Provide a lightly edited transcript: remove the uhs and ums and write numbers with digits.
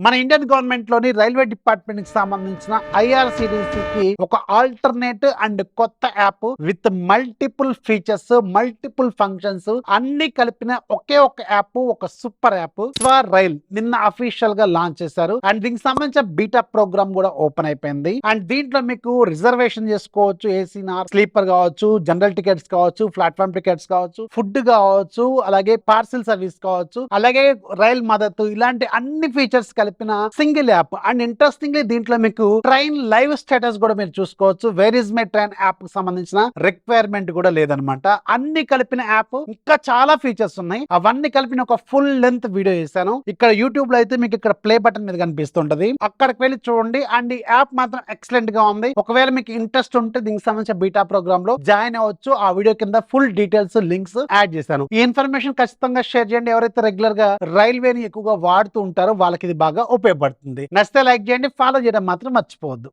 మన Indian government లోని railway department కి సంబంధించిన ఐఆర్సిటిసికి ఒక ఆల్టర్నేట్ అండ్ కొత్త app with multiple features, multiple functions అన్ని కలిపిన ఒకే ఒక యాప్, ఒక సూపర్ యాప్ రైల్ నిన్న అఫీషియల్ గా లాంచ్ చేశారు. అండ్ దీనికి సంబంధించిన బీటా ప్రోగ్రామ్ కూడా ఓపెన్ అయిపోయింది. అండ్ దీంట్లో మీకు రిజర్వేషన్ చేసుకోవచ్చు, ఏసీ స్లీపర్ కావచ్చు, జనరల్ టికెట్స్ కావచ్చు, ప్లాట్ఫామ్ టికెట్స్ కావచ్చు, ఫుడ్ కావచ్చు, అలాగే పార్సిల్ సర్వీస్ కావచ్చు, అలాగే రైల్ మద్దతు, ఇలాంటి అన్ని ఫీచర్స్ కలిపిన సింగిల్ యాప్. అండ్ ఇంట్రెస్టింగ్లీ దీంట్లో మీకు ట్రైన్ లైవ్ స్టేటస్ కూడా మీరు చూసుకోవచ్చు. Where is my train app కు సంబంధించిన రిక్వైర్మెంట్ కూడా లేదనమాట. అన్ని కలిపిన యాప్, ఇంకా చాలా ఫీచర్స్ ఉన్నాయి. అవన్నీ కలిపిన ఒక ఫుల్ లెంత్ వీడియో చేశాను. ఇక్కడ యూట్యూబ్ లో అయితే మీకు ఇక్కడ ప్లే బటన్ మీద కనిపిస్తుంటది, అక్కడికి వెళ్ళి చూడండి. అండ్ ఈ యాప్ మాత్రం ఎక్సలెంట్ గా ఉంది. ఒకవేళ మీకు ఇంట్రెస్ట్ ఉంటే దీనికి సంబంధించిన బీటా ప్రోగ్రామ్ లో జాయిన్ అవ్వచ్చు. ఆ వీడియో కింద ఫుల్ డీటెయిల్స్, లింక్స్ యాడ్ చేశాను. ఈ ఇన్ఫర్మేషన్ ఖచ్చితంగా షేర్ చేయండి. ఎవరైతే రెగ్యులర్ గా రైల్వేని ఎక్కువగా వాడుతూ ఉంటారో వాళ్ళకి ఇది బాగా ఉపయోగపడుతుంది. నచ్చితే లైక్ చేయండి, ఫాలో చేయడం మాత్రం మర్చిపోవద్దు.